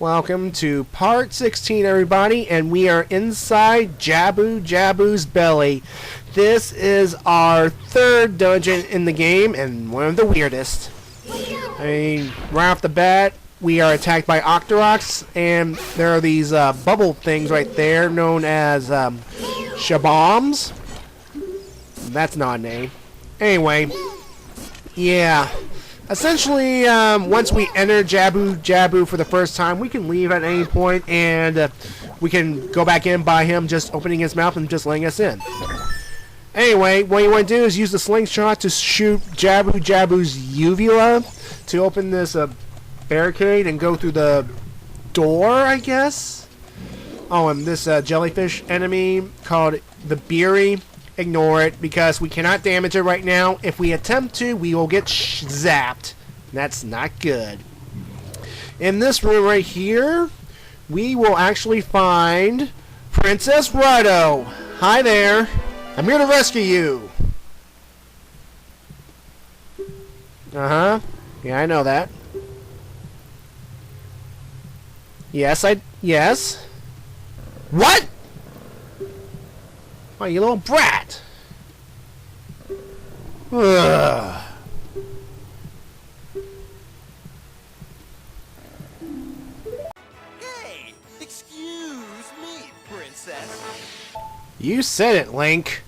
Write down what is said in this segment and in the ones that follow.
Welcome to part 16, everybody, and we are inside Jabu-Jabu's belly. This is our third dungeon in the game, and one of the weirdest. I mean, right off the bat, we are attacked by Octoroks, and there are these bubble things right there, known as Shabombs. That's not a name. Anyway, yeah. Essentially, once we enter Jabu-Jabu for the first time, we can leave at any point, and we can go back in by him just opening his mouth and just letting us in. Anyway, what you want to do is use the slingshot to shoot Jabu-Jabu's uvula to open this barricade and go through the door, I guess? Oh, and this jellyfish enemy called the Beery. Ignore it, because we cannot damage it right now. If we attempt to, we will get zapped. That's not good. In this room right here, we will actually find Princess Ruddo. Hi there. I'm here to rescue you. Uh-huh. Yeah, I know that. Yes. What? Oh, you little brat! Ugh. Hey, excuse me, princess. You said it, Link.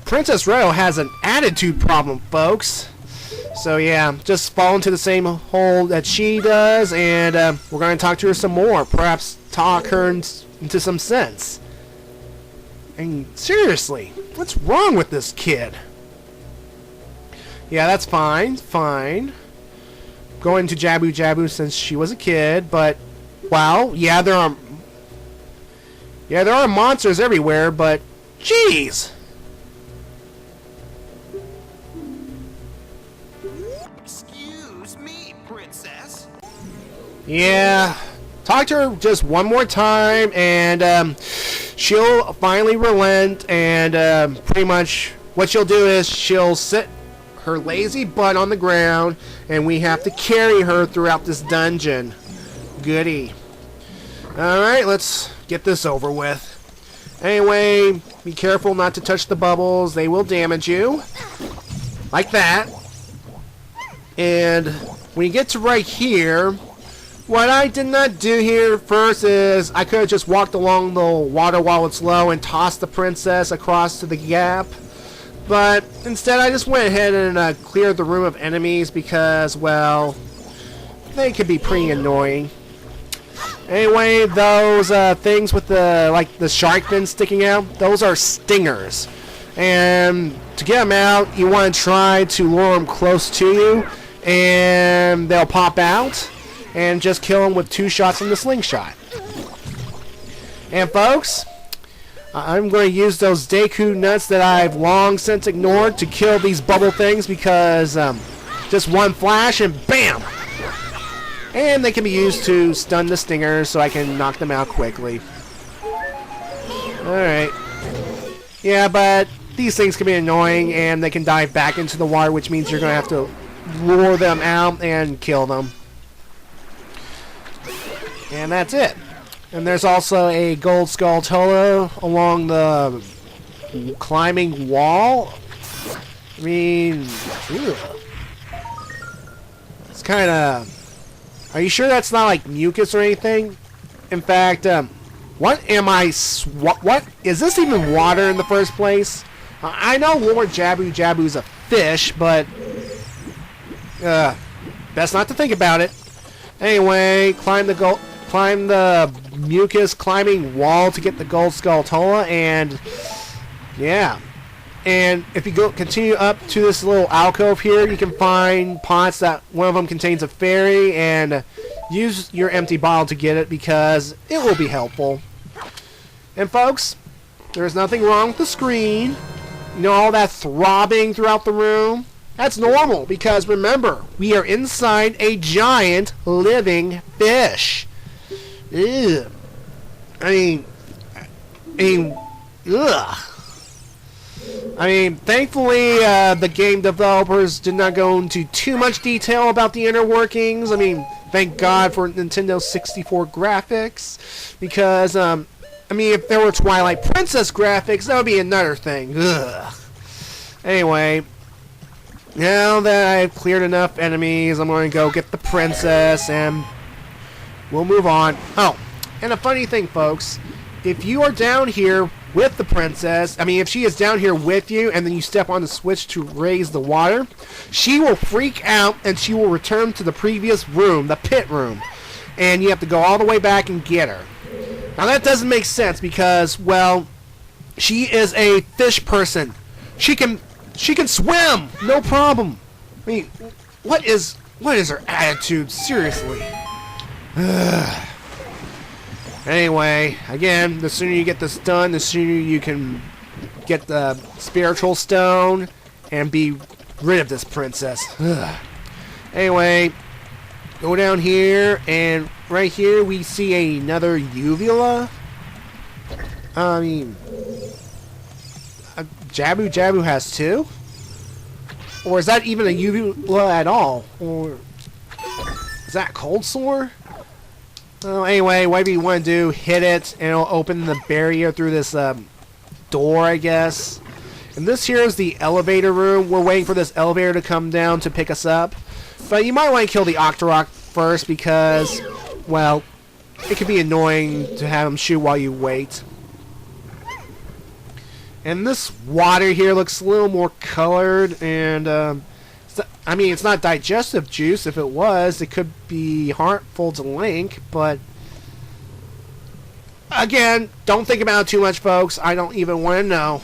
Princess Ruddo has an attitude problem, folks. So yeah, just fall into the same hole that she does, and we're going to talk to her some more. Perhaps talk her into some sense. And seriously, what's wrong with this kid? Yeah, that's fine. Going to Jabu-Jabu since she was a kid, but wow, yeah, there are monsters everywhere, but jeez. Excuse me, princess. Yeah, talk to her just one more time, and she'll finally relent, and pretty much what she'll do is she'll sit her lazy butt on the ground, and we have to carry her throughout this dungeon. Goody. Alright, let's get this over with. Anyway, be careful not to touch the bubbles. They will damage you. Like that. And when you get to right here, what I did not do here first is I could have just walked along the water while it's low and tossed the princess across to the gap. But instead I just went ahead and cleared the room of enemies because, well, they could be pretty annoying. Anyway, those things with the shark fin sticking out, those are stingers. And to get them out, you want to try to lure them close to you, and they'll pop out. And just kill him with 2 shots from the slingshot. And folks, I'm going to use those Deku nuts that I've long since ignored to kill these bubble things, because just one flash and bam! And they can be used to stun the stingers so I can knock them out quickly. Alright. Yeah, but these things can be annoying, and they can dive back into the water, which means you're going to have to lure them out and kill them. And that's it. And there's also a gold skull Tolo along the climbing wall. I mean, ew. It's kind of... Are you sure that's not like mucus or anything? In fact, what am I... What? Is this even water in the first place? I know Lord Jabu-Jabu's a fish, but... best not to think about it. Anyway, climb the mucus climbing wall to get the gold skull Tola, and yeah. And if you continue up to this little alcove here, you can find pots that one of them contains a fairy, and use your empty bottle to get it because it will be helpful. And folks, there's nothing wrong with the screen. You know, all that throbbing throughout the room? That's normal, because remember, we are inside a giant living fish. Ew. I mean, ugh. I mean, thankfully, the game developers did not go into too much detail about the inner workings. I mean, thank God for Nintendo 64 graphics, because I mean, if there were Twilight Princess graphics, that would be another thing. Ugh. Anyway, now that I've cleared enough enemies, I'm going to go get the princess, and we'll move on. Oh, and a funny thing, folks, if you are down here with the princess, I mean, if she is down here with you, and then you step on the switch to raise the water, she will freak out, and she will return to the previous room, the pit room, and you have to go all the way back and get her. Now, that doesn't make sense, because, well, she is a fish person. She can swim, no problem. I mean, what is her attitude? Seriously. Anyway, again, the sooner you get this done, the sooner you can get the spiritual stone and be rid of this princess. Anyway, go down here, and right here we see another uvula. I mean, Jabu-Jabu has two? Or is that even a uvula at all? Or is that cold sore? Well, anyway, whatever you want to do, hit it, and it'll open the barrier through this door, I guess. And this here is the elevator room. We're waiting for this elevator to come down to pick us up. But you might want to kill the Octorok first because, well, it can be annoying to have him shoot while you wait. And this water here looks a little more colored, and I mean, it's not digestive juice. If it was, it could be harmful to Link, but again, don't think about it too much, folks. I don't even want to know.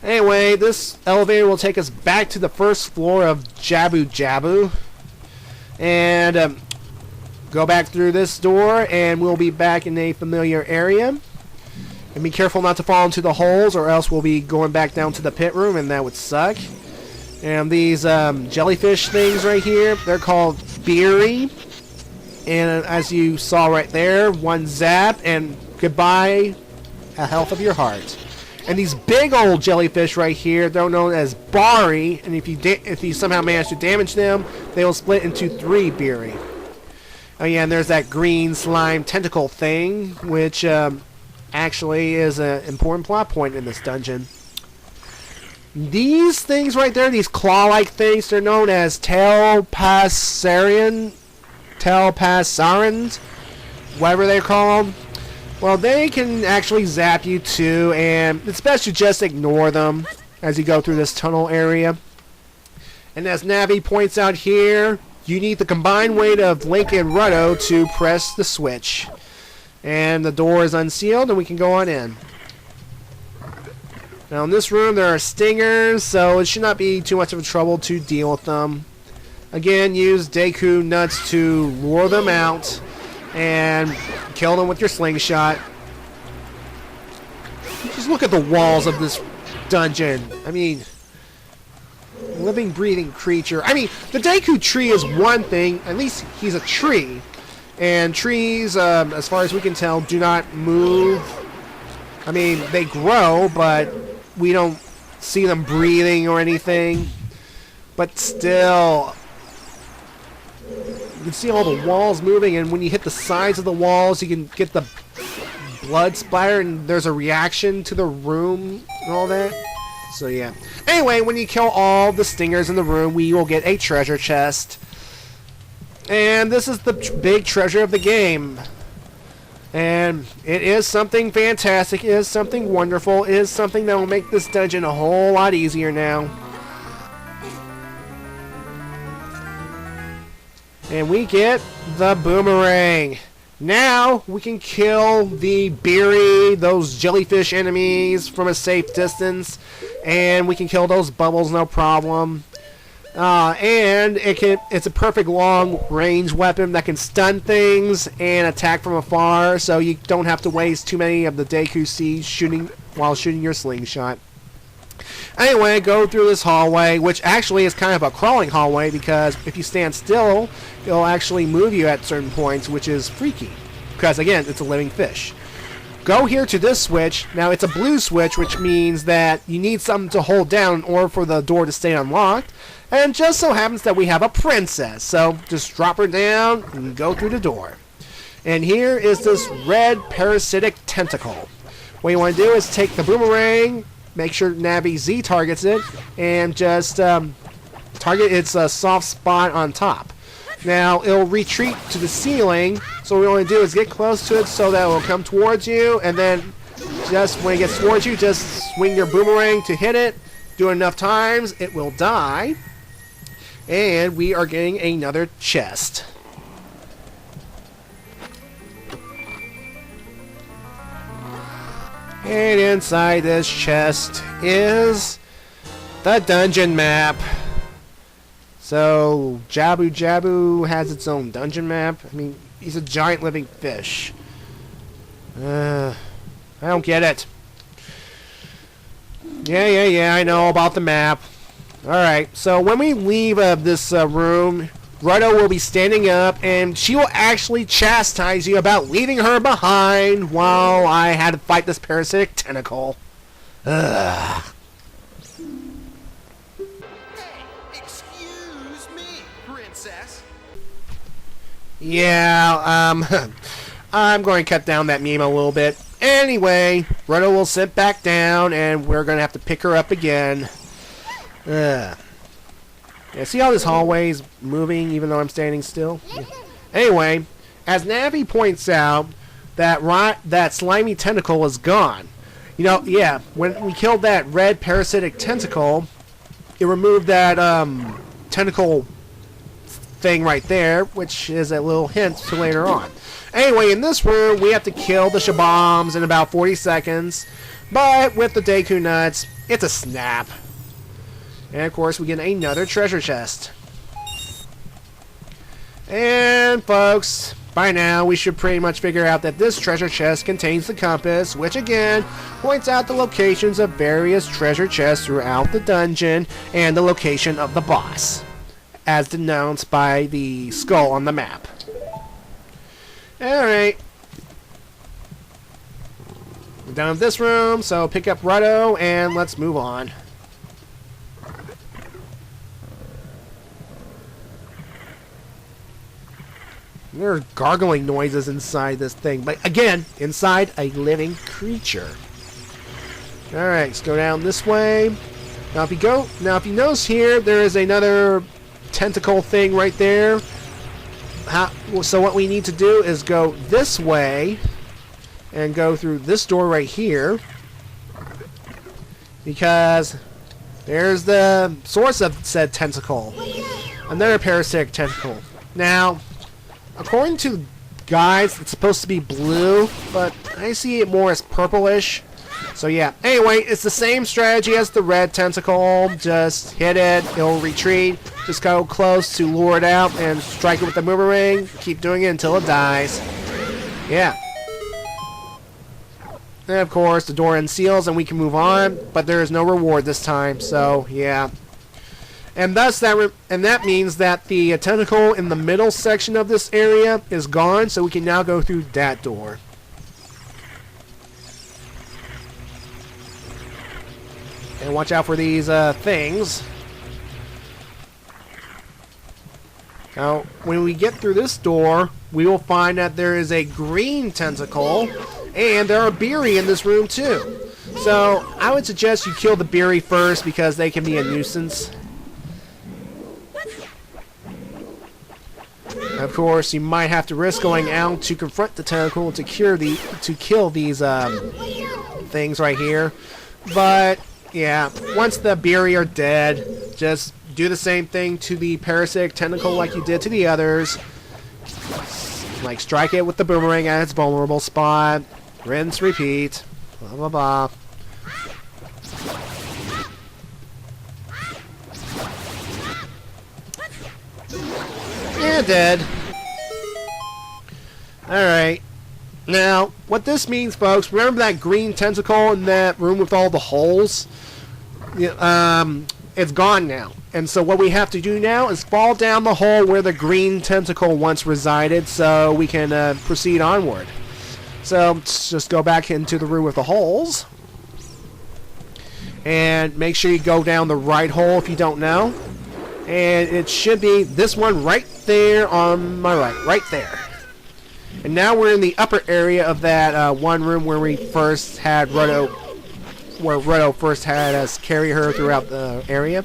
Anyway, this elevator will take us back to the first floor of Jabu-Jabu, and go back through this door, and we'll be back in a familiar area. And be careful not to fall into the holes, or else we'll be going back down to the pit room, and that would suck. And these jellyfish things right here, they're called Beery. And as you saw right there, one zap, and goodbye, a health of your heart. And these big old jellyfish right here, they're known as Bari, and if you somehow manage to damage them, they will split into 3 Beery. Oh yeah, and there's that green slime tentacle thing, which actually is an important plot point in this dungeon. These things right there, these claw-like things, they're known as Telpassarians, whatever they're called. Well, they can actually zap you too, and it's best to just ignore them as you go through this tunnel area. And as Navi points out here, you need the combined weight of Link and Ruddo to press the switch. And the door is unsealed, and we can go on in. Now in this room there are stingers, so it should not be too much of a trouble to deal with them. Again, use Deku nuts to lure them out and kill them with your slingshot. Just look at the walls of this dungeon. I mean, living, breathing creature. I mean, the Deku tree is one thing. At least he's a tree. And trees, as far as we can tell, do not move. I mean, they grow, but we don't see them breathing or anything. But still, you can see all the walls moving, and when you hit the sides of the walls, you can get the blood splatter, and there's a reaction to the room and all that. So yeah. Anyway, when you kill all the stingers in the room, we will get a treasure chest. And this is the big treasure of the game. And it is something fantastic. It is something wonderful. It is something that will make this dungeon a whole lot easier now. And we get the boomerang. Now we can kill the Beery, those jellyfish enemies, from a safe distance. And we can kill those bubbles, no problem. And it's a perfect long-range weapon that can stun things and attack from afar, so you don't have to waste too many of the Deku Seeds while shooting your slingshot. Anyway, go through this hallway, which actually is kind of a crawling hallway, because if you stand still, it'll actually move you at certain points, which is freaky, because again, it's a living fish. go here to this switch. Now it's a blue switch, which means that you need something to hold down in order for the door to stay unlocked. And it just so happens that we have a princess. So just drop her down and go through the door. And here is this red parasitic tentacle. What you want to do is take the boomerang, make sure Navi Z targets it, and just target its soft spot on top. Now it'll retreat to the ceiling, so what we want to do is get close to it so that it will come towards you, and then just when it gets towards you, just swing your boomerang to hit it. Do it enough times, it will die. And we are getting another chest. And inside this chest is the dungeon map. So Jabu-Jabu has its own dungeon map. I mean, he's a giant living fish. I don't get it. Yeah, I know about the map. Alright, so when we leave this room, Ruddo will be standing up, and she will actually chastise you about leaving her behind while I had to fight this parasitic tentacle. Ugh. Hey, excuse me, princess. Yeah, I'm going to cut down that meme a little bit. Anyway, Ruddo will sit back down, and we're going to have to pick her up again. Yeah, see how this hallway is moving even though I'm standing still? Yeah. Anyway, as Navi points out, that slimy tentacle is gone. You know, yeah, when we killed that red parasitic tentacle, it removed that tentacle thing right there, which is a little hint to later on. Anyway, in this room, we have to kill the Shabombs in about 40 seconds, but with the Deku Nuts, it's a snap. And of course, we get another treasure chest. And folks, by now we should pretty much figure out that this treasure chest contains the compass, which again points out the locations of various treasure chests throughout the dungeon and the location of the boss, as denounced by the skull on the map. Alright. We're done with this room, so pick up Ruddo and let's move on. There are gargling noises inside this thing, but again, inside a living creature. Alright, let's go down this way. Now if you notice here, there is another tentacle thing right there. So what we need to do is go this way and go through this door right here, because there's the source of said tentacle. Another parasitic tentacle. Now, according to guides, it's supposed to be blue, but I see it more as purplish. So yeah, anyway, it's the same strategy as the red tentacle. Just hit it, it'll retreat. Just go close to lure it out and strike it with the boomerang. Keep doing it until it dies. Yeah. And of course, the door unseals and we can move on, but there is no reward this time, so yeah. And thus that means that the tentacle in the middle section of this area is gone, so we can now go through that door. And watch out for these things. Now, when we get through this door, we will find that there is a green tentacle, and there are Beery in this room too. So, I would suggest you kill the Beery first because they can be a nuisance. Of course, you might have to risk going out to confront the tentacle to kill these things right here. But yeah, once the Beery are dead, just do the same thing to the parasitic tentacle like you did to the others. Like strike it with the boomerang at its vulnerable spot. Rinse, repeat. Blah blah blah. Yeah, dead. Alright. Now, what this means, folks, remember that green tentacle in that room with all the holes? It's gone now. And so what we have to do now is fall down the hole where the green tentacle once resided so we can proceed onward. So let's just go back into the room with the holes. And make sure you go down the right hole if you don't know. And it should be this one right there on my right. Right there. And now we're in the upper area of that one room where we first had Ruddo, where Ruddo first had us carry her throughout the area.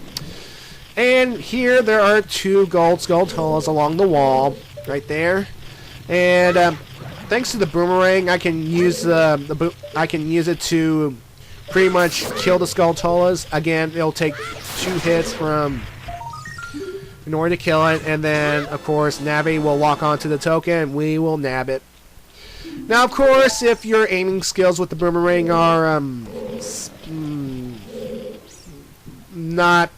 And here there are 2 gold Skulltulas along the wall, right there. And thanks to the boomerang, I can use it to pretty much kill the Skulltulas. Again, it'll take 2 hits in order to kill it, and then of course Navi will lock onto the token and we will nab it. Now of course, if your aiming skills with the boomerang are not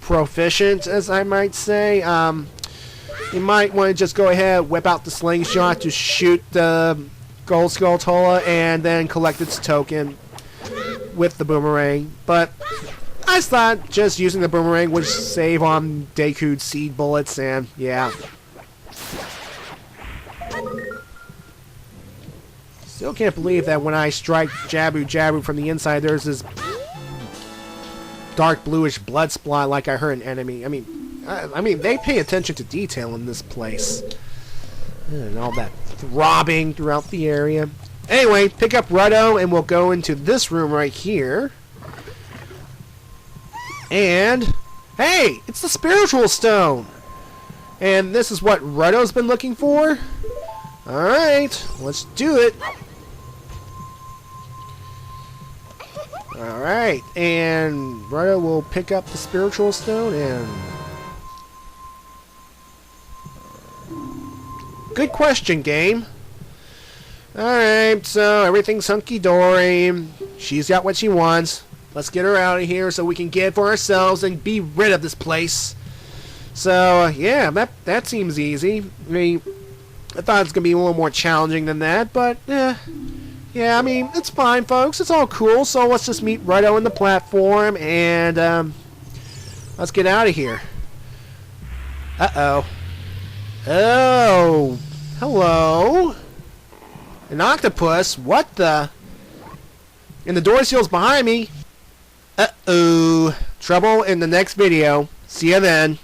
proficient, as I might say, you might want to just go ahead, whip out the slingshot to shoot the gold Skulltula and then collect its token with the boomerang. But I thought just using the boomerang would save on Deku's seed bullets, and yeah. Still can't believe that when I strike Jabu-Jabu from the inside, there's this dark bluish blood spot like I hurt an enemy. I mean, they pay attention to detail in this place. And all that throbbing throughout the area. Anyway, pick up Ruddo and we'll go into this room right here. And, hey, it's the spiritual stone. And this is what Ruddo's been looking for. Alright, let's do it. Alright, and Ruddo will pick up the spiritual stone and... Good question, game. Alright, so everything's hunky-dory. She's got what she wants. Let's get her out of here so we can get it for ourselves and be rid of this place. So, yeah, that seems easy. I mean, I thought it was going to be a little more challenging than that, but, yeah, I mean, it's fine, folks. It's all cool, so let's just meet Ruddo on the platform, and, let's get out of here. Uh-oh. Oh, hello. An octopus? What the? And the door seal's behind me. Uh-oh. Trouble in the next video. See ya then.